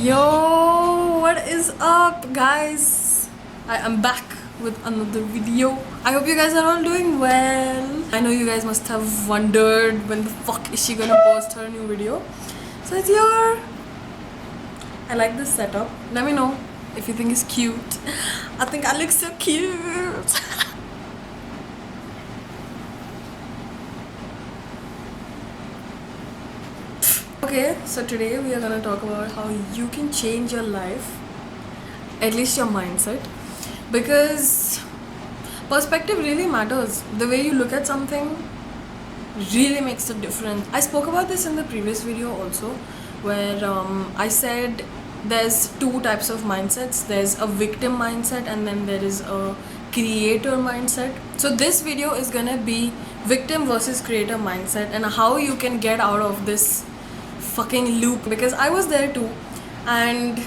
Yo, what is up, guys? I am back with another video. I hope you guys are all doing well. I know you guys must have wondered when the fuck is she gonna post her new video. So it's here. I like this setup. Let me know if you think it's cute. I think I look so cute. Okay, so today we are gonna talk about how you can change your life, at least your mindset, because perspective really matters. The way you look at something really makes a difference. I spoke about this in the previous video also, where I said there's two types of mindsets. There's a victim mindset and then there is a creator mindset. So this video is gonna be victim versus creator mindset and how you can get out of this fucking loop, because I was there too, and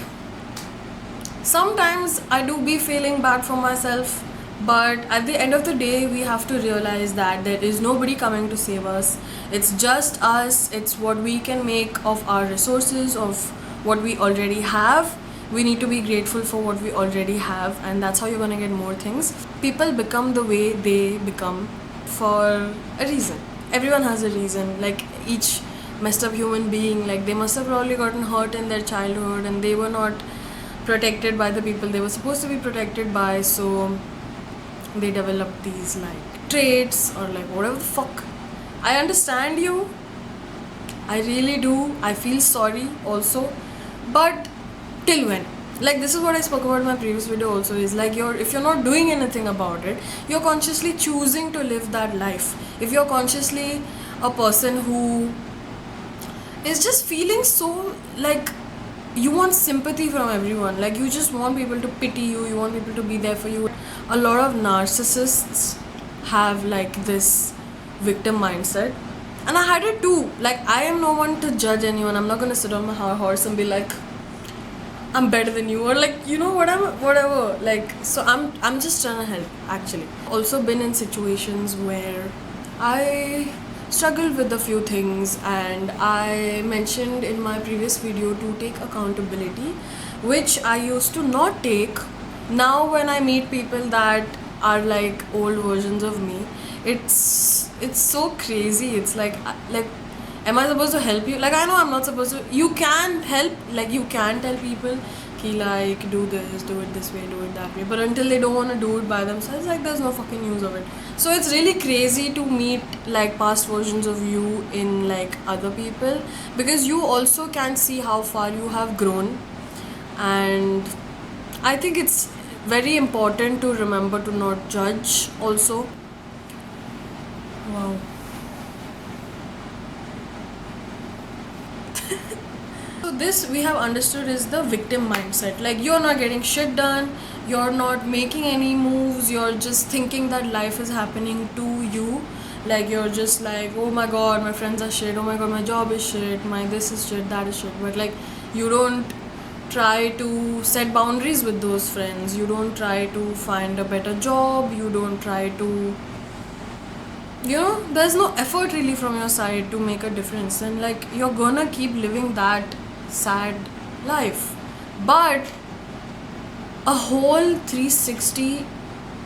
sometimes I do be feeling bad for myself, but at the end of the day we have to realize that there is nobody coming to save us. It's just us. It's what we can make of our resources, of what we already have. We need to be grateful for what we already have, and that's how you're gonna get more things. People become the way they become for a reason. Everyone has a reason. Like each messed up human being, like they must have probably gotten hurt in their childhood and they were not protected by the people they were supposed to be protected by, so they developed these like traits or like whatever the fuck. I understand you, I really do. I feel sorry also, but till when? Like this is what I spoke about in my previous video also, is like if you're not doing anything about it, you're consciously choosing to live that life. If you're consciously a person who is just feeling so like you want sympathy from everyone, like you just want people to pity you, you want people to be there for you. A lot of narcissists have like this victim mindset, and I had it too. Like I am no one to judge anyone. I'm not gonna sit on my horse and be like I'm better than you, or like whatever. Like so I'm just trying to help actually. Also been in situations where I struggled with a few things, and I mentioned in my previous video to take accountability, which I used to not take. Now when I meet people that are like old versions of me, it's so crazy. It's like am I supposed to help you? Like I know I'm not supposed to. You can help, like you can tell people ki like do this, do it this way, do it that way, but until they don't want to do it by themselves, like there's no fucking use of it. So it's really crazy to meet like past versions of you in like other people, because you also can see how far you have grown. And I think it's very important to remember to not judge also. Wow. So this we have understood is the victim mindset. Like you're not getting shit done, you're not making any moves, you're just thinking that life is happening to you. Like you're just like, oh my god, my friends are shit, oh my god, my job is shit, my this is shit, that is shit. But like you don't try to set boundaries with those friends, you don't try to find a better job, you don't try to, there's no effort really from your side to make a difference, and like you're gonna keep living that sad life. But a whole 360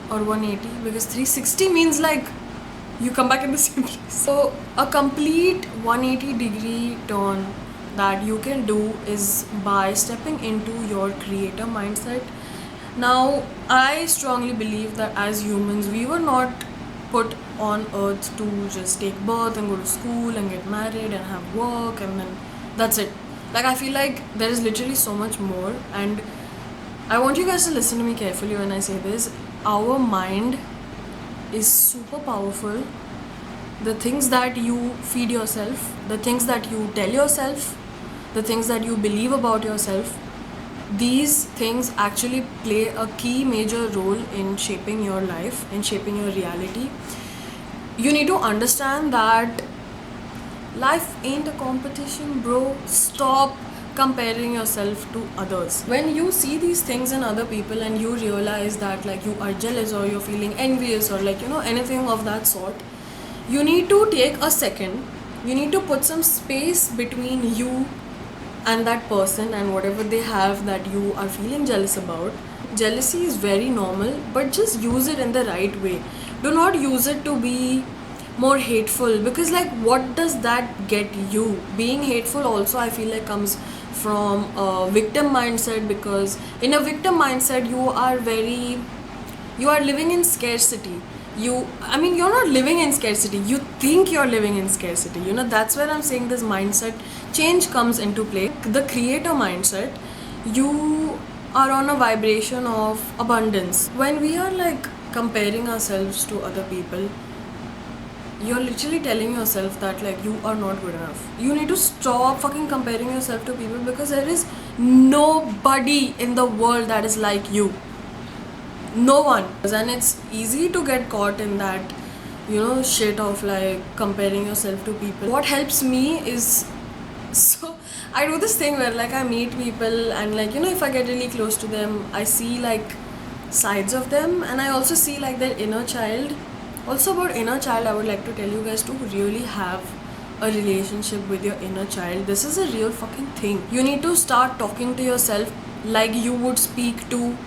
or 180, because 360 means like you come back in the same place. So a complete 180 degree turn that you can do is by stepping into your creator mindset. Now I strongly believe that as humans we were not put on earth to just take birth and go to school and get married and have work and then that's it. Like I feel like there is literally so much more, and I want you guys to listen to me carefully when I say this. Our mind is super powerful. The things that you feed yourself, the things that you tell yourself, the things that you believe about yourself, these things actually play a key major role in shaping your life, in shaping your reality. You need to understand that life ain't a competition, bro. Stop comparing yourself to others. When you see these things in other people and you realize that like you are jealous or you're feeling envious or like anything of that sort, you need to take a second. You need to put some space between you and that person and whatever they have that you are feeling jealous about. Jealousy is very normal, but just use it in the right way. Do not use it to be more hateful, because like what does that get you? Being hateful also, I feel like, comes from a victim mindset, because in a victim mindset you are living in scarcity. You're not living in scarcity, you think you're living in scarcity. That's where I'm saying this mindset change comes into play. The creator mindset, you are on a vibration of abundance. When we are like comparing ourselves to other people, you're literally telling yourself that like you are not good enough. You need to stop fucking comparing yourself to people, because there is nobody in the world that is like you. No one. And it's easy to get caught in that shit of like comparing yourself to people. What helps me is, so I do this thing where like I meet people and like if I get really close to them, I see like sides of them, and I also see like their inner child. Also about inner child, I would like to tell you guys to really have a relationship with your inner child. This is a real fucking thing. You need to start talking to yourself like you would speak to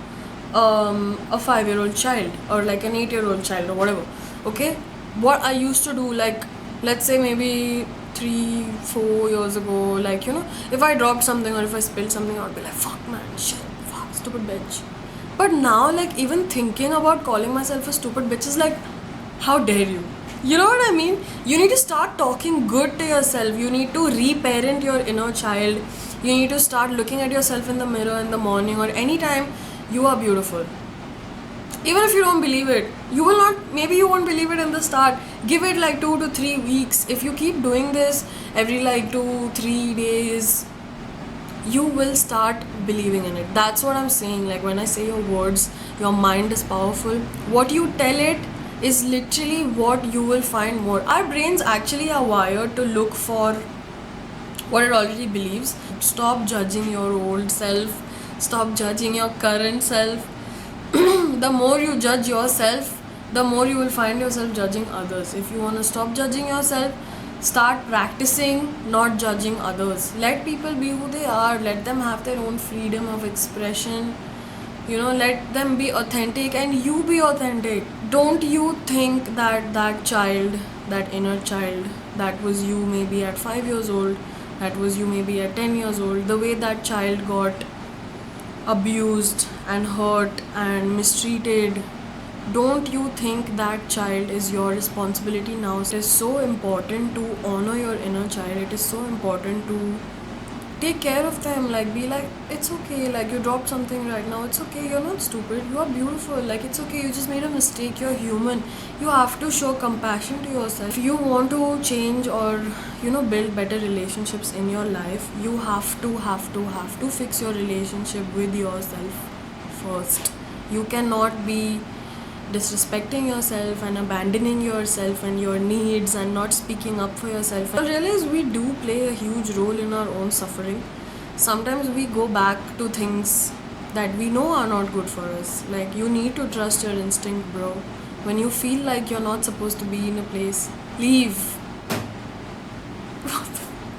a 5-year-old child or like an 8-year-old child or whatever. Okay, what I used to do, like let's say maybe 3-4 years ago, like if I dropped something or if I spilled something, I would be like, fuck man, shit, fuck, stupid bitch. But now, like, even thinking about calling myself a stupid bitch is like, how dare you? You know what I mean? You need to start talking good to yourself. You need to reparent your inner child. You need to start looking at yourself in the mirror in the morning or anytime. You are beautiful. Even if you don't believe it, maybe you won't believe it in the start. Give it like 2 to 3 weeks. If you keep doing this every like 2-3 days, you will start believing in it. That's what I'm saying. Like when I say your words, your mind is powerful. What you tell it is literally what you will find more. Our brains actually are wired to look for what it already believes. Stop judging your old self. Stop judging your current self. The more you judge yourself, the more you will find yourself judging others. If you want to stop judging yourself, start practicing not judging others. Let people be who they are. Let them have their own freedom of expression. Let them be authentic and you be authentic. Don't you think that child, that inner child, that was you maybe at 5 years old, that was you maybe at 10 years old, the way that child got abused and hurt and mistreated, don't you think that child is your responsibility now? It is so important to honor your inner child. It is so important to take care of them. Like, be like, it's okay, like you dropped something right now, it's okay, you're not stupid, you are beautiful, like it's okay, you just made a mistake, you're human. You have to show compassion to yourself. If you want to change or build better relationships in your life, you have to fix your relationship with yourself first. You cannot be disrespecting yourself and abandoning yourself and your needs and not speaking up for yourself. I realize we do play a huge role in our own suffering. Sometimes we go back to things that we know are not good for us. Like, you need to trust your instinct, bro. When you feel like you're not supposed to be in a place, leave.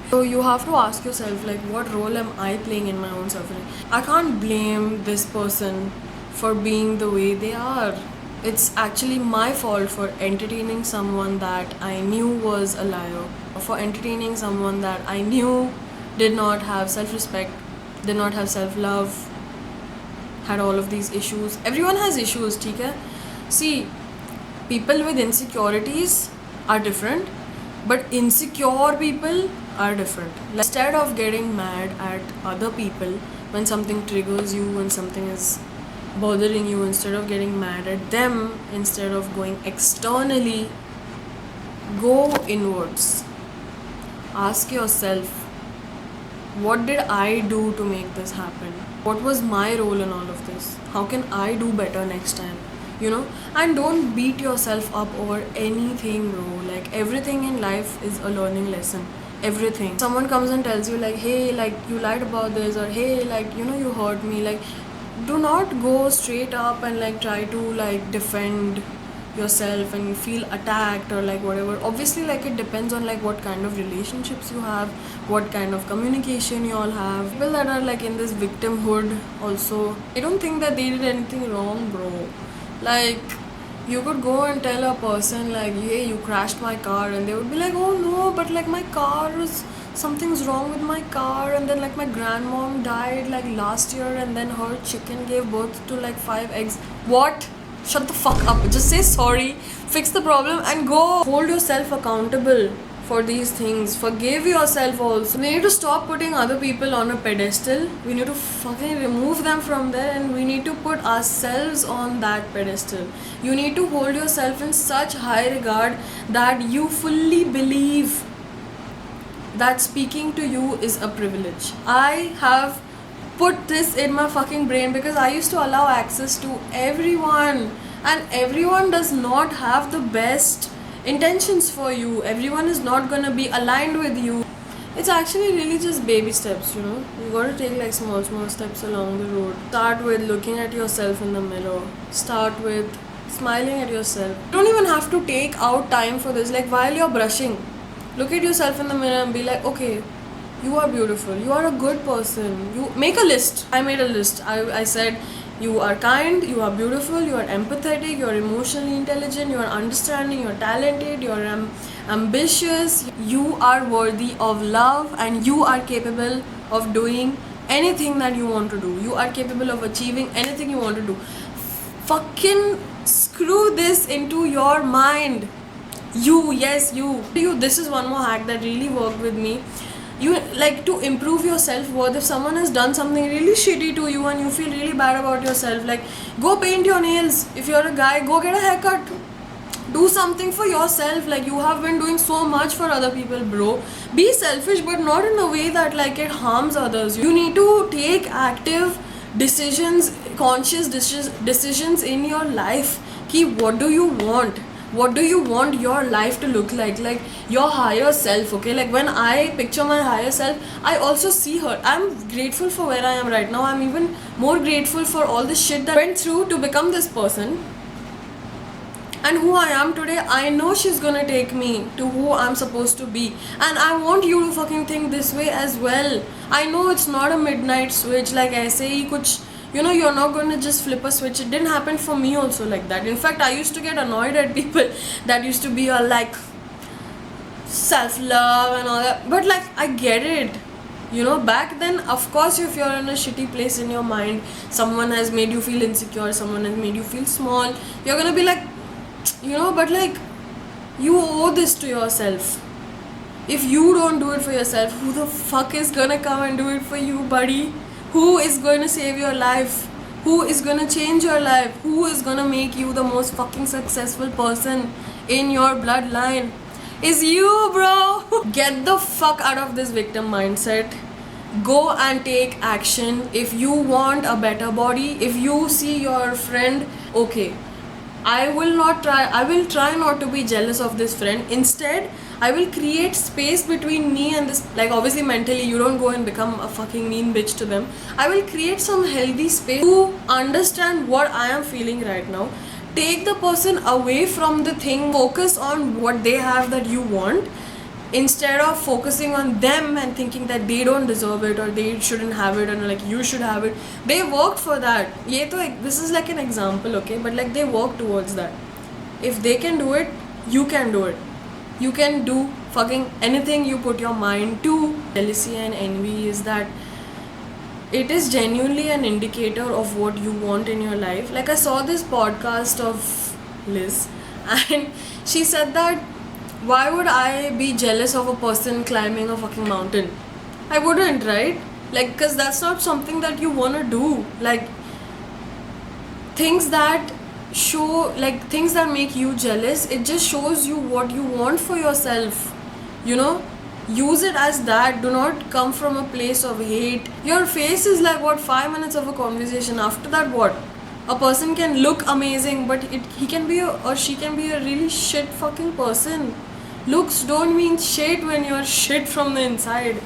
So you have to ask yourself, like, what role am I playing in my own suffering? I can't blame this person for being the way they are. It's actually my fault for entertaining someone that I knew was a liar, for entertaining someone that I knew did not have self-respect, did not have self-love, had all of these issues. Everyone has issues, okay? See, people with insecurities are different, but insecure people are different. Like, instead of getting mad at other people when something triggers you, when something is bothering you, instead of getting mad at them, instead of going externally, go inwards. Ask yourself, what did I do to make this happen? What was my role in all of this? How can I do better next time? And don't beat yourself up over anything, bro. Like, everything in life is a learning lesson. Everything. Someone comes and tells you like, hey, like you lied about this, or hey, like you hurt me, like, do not go straight up and like try to like defend yourself and you feel attacked or like whatever. Obviously, like it depends on like what kind of relationships you have, what kind of communication you all have. People that are like in this victimhood also, I don't think that they did anything wrong, bro. Like, you could go and tell a person like, hey, you crashed my car, and they would be like, oh no, but like my car is, something's wrong with my car, and then like my grandmom died like last year, and then her chicken gave birth to like 5 eggs. What? Shut the fuck up. Just say sorry, fix the problem, and go. Hold yourself accountable for these things. Forgive yourself also. We need to stop putting other people on a pedestal. We need to fucking remove them from there, and we need to put ourselves on that pedestal. You need to hold yourself in such high regard that you fully believe that speaking to you is a privilege. I have put this in my fucking brain because I used to allow access to everyone, and everyone does not have the best intentions for you. Everyone is not gonna be aligned with you. It's actually really just baby steps, you know. You gotta take like small steps along the road. Start with looking at yourself in the mirror. Start with smiling at yourself. You don't even have to take out time for this. Like while you're brushing, look at yourself in the mirror and be like, okay, you are beautiful, you are a good person. You make a list. I made a list. I said, you are kind, you are beautiful, you are empathetic, you are emotionally intelligent, you are understanding, you are talented, you are ambitious, you are worthy of love, and you are capable of doing anything that you want to do. You are capable of achieving anything you want to do. Fucking screw this into your mind. You, yes, you. This is one more hack that really worked with me. You like to improve your self-worth. If someone has done something really shitty to you and you feel really bad about yourself, like go paint your nails. If you're a guy, go get a haircut. Do something for yourself. Like you have been doing so much for other people, bro. Be selfish, but not in a way that like it harms others. You need to take active decisions, conscious decisions in your life. What do you want? What do you want your life to look like your higher self? Okay, like when I picture my higher self, I also see her. I'm grateful for where I am right now. I'm even more grateful for all the shit that I went through to become this person. And who I am today, I know she's gonna take me to who I'm supposed to be. And I want you to fucking think this way as well. I know it's not a midnight switch, like I say, kuch, you know, you're not going to just flip a switch. It didn't happen for me also like that. In fact, I used to get annoyed at people that used to be all like self-love and all that. But like, I get it. You know, back then, of course, if you're in a shitty place in your mind, someone has made you feel insecure, someone has made you feel small, you're going to be like, you know, but like, you owe this to yourself. If you don't do it for yourself, who the fuck is going to come and do it for you, buddy? Who is going to save your life? Who is going to change your life? Who is going to make you the most fucking successful person in your bloodline? Is you, bro. Get the fuck out of this victim mindset. Go and take action. If you want a better body, if you see your friend, okay, I will try not to be jealous of this friend. Instead, I will create space between me and this, like obviously mentally you don't go and become a fucking mean bitch to them. I will create some healthy space to understand what I am feeling right now. Take the person away from the thing, focus on what they have that you want, instead of focusing on them and thinking that they don't deserve it or they shouldn't have it and like you should have it. They worked for that. This is like an example, okay, but like they work towards that. If they can do it, you can do it. You can do fucking anything you put your mind to. Jealousy and envy is that it is genuinely an indicator of what you want in your life. Like I saw this podcast of Liz and she said that why would I be jealous of a person climbing a fucking mountain? I wouldn't, right? Like, because that's not something that you want to do. Like, things that things that make you jealous, it just shows you what you want for yourself. You know? Use it as that. Do not come from a place of hate. Your face is like, 5 minutes of a conversation. After that, what? A person can look amazing, but he can be or she can be a really shit fucking person. Looks don't mean shit when you're shit from the inside.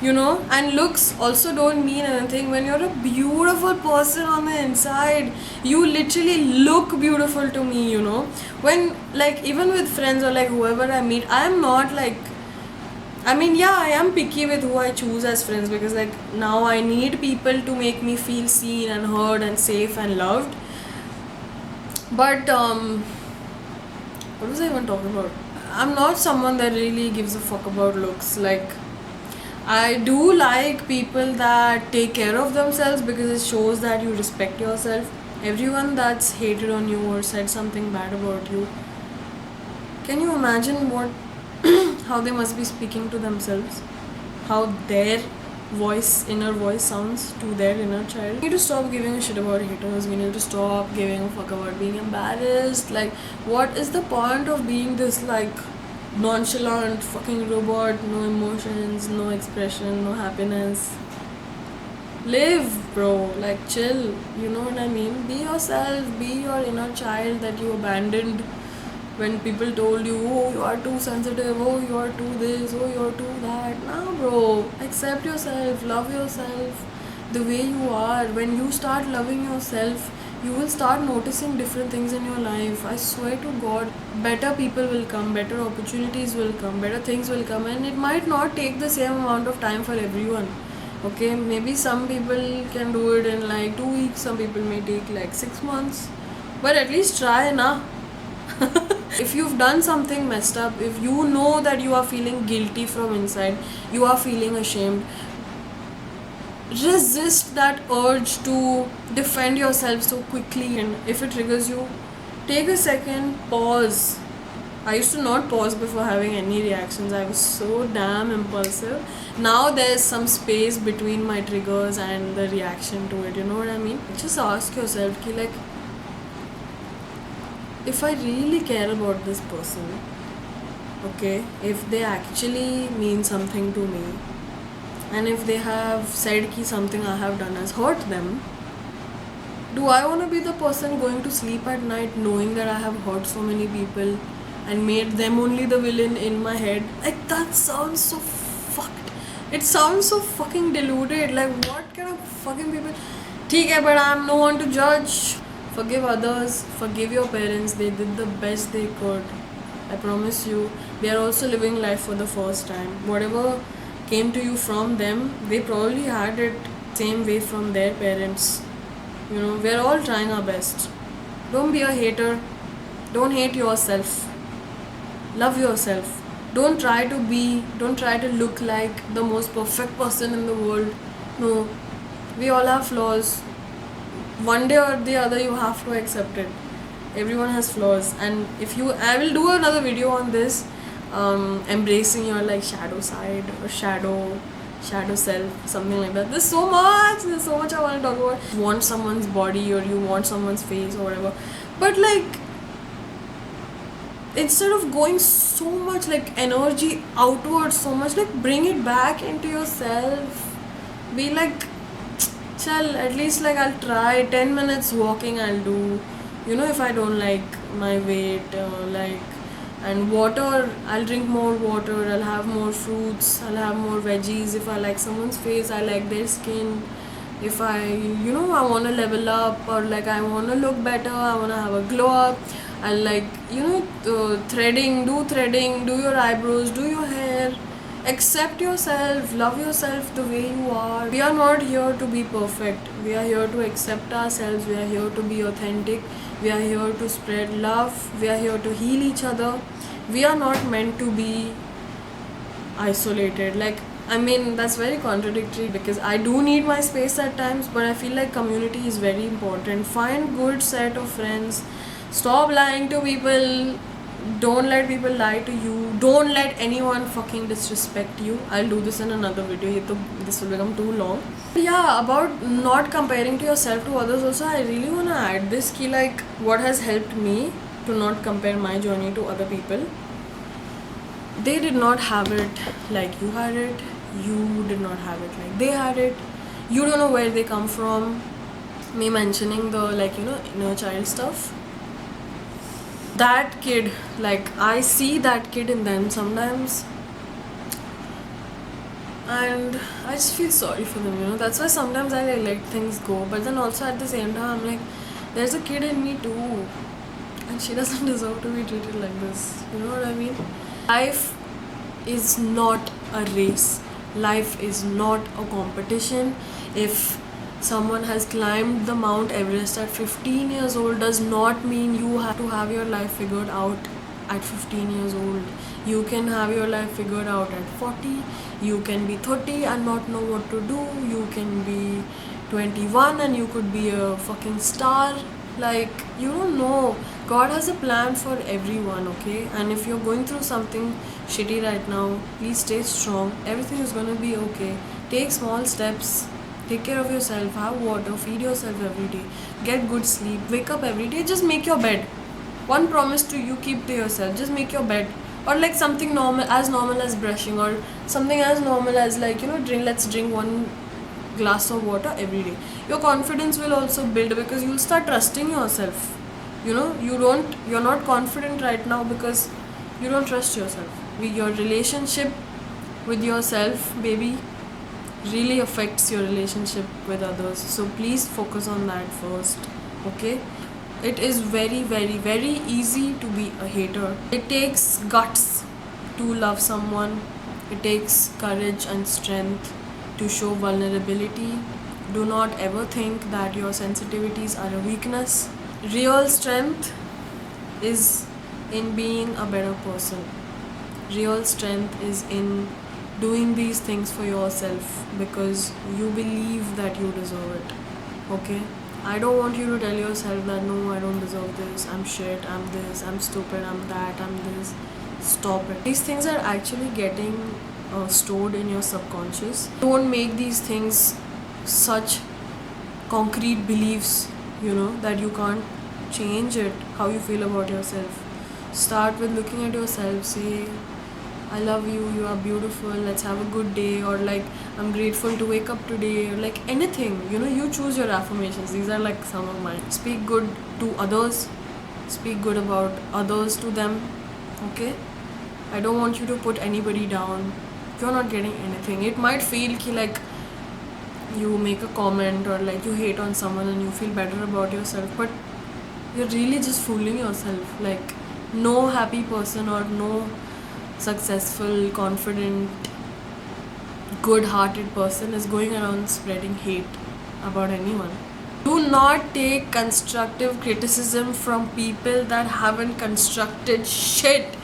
you know. And looks also don't mean anything when you're a beautiful person on the inside. You literally look beautiful to me, you know. When, like, even with friends or like whoever I meet, I am not like, I mean, yeah, I am picky with who I choose as friends, because like now I need people to make me feel seen and heard and safe and loved. But what was I even talking about? I'm not someone that really gives a fuck about looks. Like, I do like people that take care of themselves, because it shows that you respect yourself. Everyone that's hated on you or said something bad about you, can you imagine what how they must be speaking to themselves? How their inner voice sounds to their inner child. We need to stop giving a shit about haters. We need to stop giving a fuck about being embarrassed. Like, what is the point of being this like nonchalant fucking robot? No emotions, no expression, no happiness. Live, bro. Like, chill. You know what I mean? Be yourself. Be your inner child that you abandoned when people told you, oh, you are too sensitive, oh, you are too this, oh, you are too that. Nah, bro. Accept yourself. Love yourself the way you are. When you start loving yourself, you will start noticing different things in your life. I swear to God, better people will come, better opportunities will come, better things will come, and it might not take the same amount of time for everyone. Okay, maybe some people can do it in like 2 weeks, some people may take like 6 months, but at least try, na. If you've done something messed up, if you know that you are feeling guilty from inside, you are feeling ashamed, resist that urge to defend yourself so quickly. And if it triggers you, take a second, pause. I used to not pause before having any reactions. I was so damn impulsive. Now there's some space between my triggers and the reaction to it, you know what I mean? Just ask yourself, ki, like, if I really care about this person, okay, if they actually mean something to me, and if they have said ki something I have done has hurt them, do I want to be the person going to sleep at night knowing that I have hurt so many people and made them only the villain in my head? Like, that sounds so fucked. It sounds so fucking deluded. Like, what kind of fucking people? ठीक है, but I'm no one to judge. Forgive others, forgive your parents. They did the best they could. I promise you, they are also living life for the first time. Whatever came to you from them, they probably had it same way from their parents. You know, we're all trying our best. Don't be a hater. Don't hate yourself. Love yourself. Don't try to look like the most perfect person in the world. No, we all have flaws. One day or the other, you have to accept it. Everyone has flaws, and I will do another video on this, embracing your like shadow side or shadow self, something like that. There's so much I want to talk about. You want someone's body or you want someone's face or whatever, but like, instead of going so much like energy outwards, so much, like, bring it back into yourself. Be like, chal, at least like I'll try 10 minutes walking, I'll do, you know, if I don't like my weight, like, and water, I'll drink more water, I'll have more fruits, I'll have more veggies. If I like someone's face, I like their skin. If I, you know, I want to level up, or like I want to look better, I want to have a glow up, I'll like, you know, threading, do your eyebrows, do your hair. Accept yourself, love yourself the way you are. We are not here to be perfect. We are here to accept ourselves. We are here to be authentic. We are here to spread love. We are here to heal each other. We are not meant to be isolated. Like, I mean, that's very contradictory, because I do need my space at times, but I feel like community is very important. Find good set of friends. Stop lying to people. Don't let people lie to you. Don't let anyone fucking disrespect you. I'll do this in another video. This will become too long. Yeah, about not comparing to yourself to others also, I really want to add this key, like, what has helped me to not compare my journey to other people. They did not have it like you had it. You did not have it like they had it. You don't know where they come from. Me mentioning the, like, you know, inner child stuff. That kid, like, I see that kid in them sometimes. and I just feel sorry for them, you know. That's why sometimes I let things go, but then also at the same time I'm like, there's a kid in me too, and she doesn't deserve to be treated like this. You know what I mean? Life is not a race. Life is not a competition. If someone has climbed the Mount Everest at 15 years old, does not mean you have to have your life figured out at 15 years old. You can have your life figured out at 40. You can be 30 and not know what to do. You can be 21 and you could be a fucking star. Like, you don't know. God has a plan for everyone, okay? And if you're going through something shitty right now, please stay strong. Everything is gonna be okay. Take small steps. Take care of yourself. Have water. Feed yourself every day. Get good sleep. Wake up every day. Just make your bed. One promise to you keep to yourself. Just make your bed. Or like something normal as brushing, or something as normal as, like, you know, let's drink one glass of water every day. Your confidence will also build because you'll start trusting yourself. You know, you're not confident right now because you don't trust yourself. Your relationship with yourself, baby, really affects your relationship with others. So please focus on that first, okay? It is very, very, very easy to be a hater. It takes guts to love someone. It takes courage and strength to show vulnerability. Do not ever think that your sensitivities are a weakness. Real strength is in being a better person. Real strength is in doing these things for yourself because you believe that you deserve it. Okay? I don't want you to tell yourself that no, I don't deserve this, I'm shit, I'm this, I'm stupid, I'm that, I'm this. Stop it. These things are actually getting stored in your subconscious. Don't make these things such concrete beliefs, you know, that you can't change it, how you feel about yourself. Start with looking at yourself, say, I love you, you are beautiful, let's have a good day, or like, I'm grateful to wake up today, or like anything, you know, you choose your affirmations. These are like some of mine. Speak good to others, speak good about others to them, okay? I don't want you to put anybody down. You're not getting anything. It might feel like you make a comment or like you hate on someone and you feel better about yourself, but you're really just fooling yourself. Like, no happy person or no successful, confident, good-hearted person is going around spreading hate about anyone. Do not take constructive criticism from people that haven't constructed shit.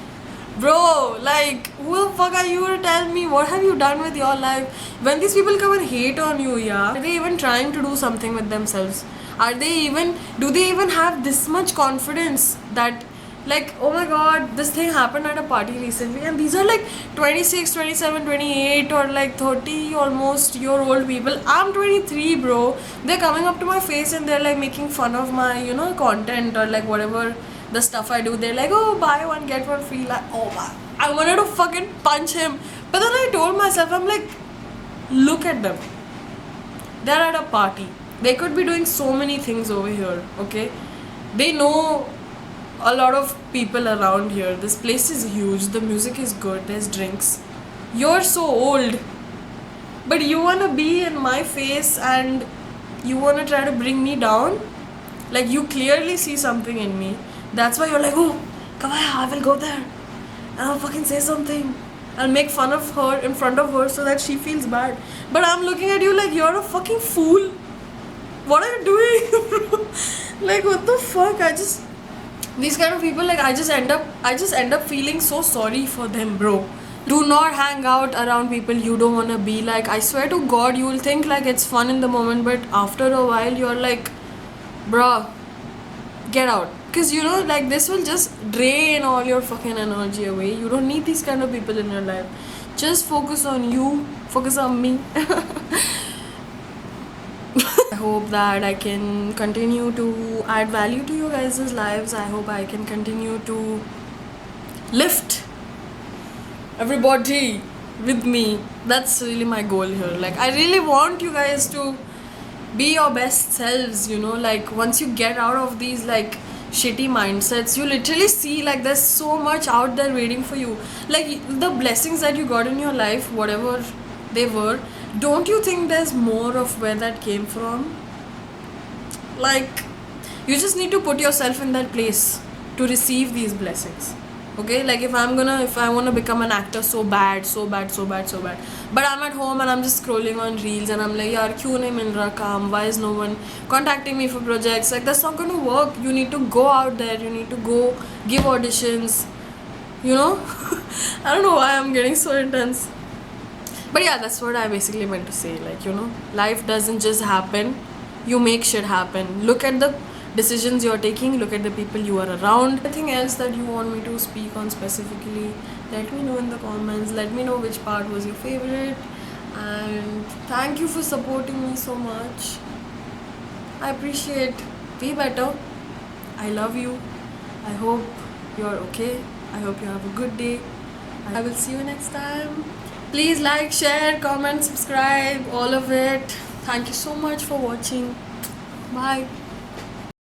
Bro, like, who the fuck are you to tell me what have you done with your life? When these people come and hate on you, yeah, are they even trying to do something with themselves? Do they even have this much confidence that, like, oh my god, this thing happened at a party recently and these are like 26, 27, 28 or like 30 almost year old people. I'm 23, bro. They're coming up to my face and they're like making fun of my, you know, content or like whatever the stuff I do. They're like, oh, buy one get one free. Like, oh my, I wanted to fucking punch him, but then I told myself, I'm like, look at them, they're at a party, they could be doing so many things over here, okay? They know a lot of people around here. This place is huge, the music is good, there's drinks. You're so old, but you wanna be in my face and you wanna try to bring me down? Like, you clearly see something in me. That's why you're like, oh, come on, I will go there and I'll fucking say something. I'll make fun of her in front of her so that she feels bad. But I'm looking at you like you're a fucking fool. What are you doing? Like, what the fuck? These kind of people, like, I just end up feeling so sorry for them, bro. Do not hang out around people you don't want to be like. I swear to God, you will think like it's fun in the moment, but after a while you're like, bruh, get out. Because, you know, like, this will just drain all your fucking energy away. You don't need these kind of people in your life. Just focus on you, focus on me. I hope that I can continue to add value to you guys' lives. I hope I can continue to lift everybody with me. That's really my goal here. Like, I really want you guys to be your best selves, you know. Like, once you get out of these like shitty mindsets, you literally see like there's so much out there waiting for you. Like, the blessings that you got in your life, whatever they were, don't you think there's more of where that came from? Like, you just need to put yourself in that place to receive these blessings. Okay, like if I want to become an actor so bad, but I'm at home and I'm just scrolling on reels and I'm like, yaar kyun nahi mil raha kaam, why is no one contacting me for projects? Like, that's not going to work. You need to go out there, you need to go give auditions, you know. I don't know why I'm getting so intense, but yeah, that's what I basically meant to say. Like, you know, life doesn't just happen, you make shit happen. Look at the decisions you're taking, look at the people you are around. Anything else that you want me to speak on specifically, let me know in the comments. Let me know which part was your favorite, and thank you for supporting me so much. I appreciate. Be better. I love you. I hope you're okay. I hope you have a good day. I will see you next time. Please like, share, comment, subscribe, all of it. Thank you so much for watching. Bye.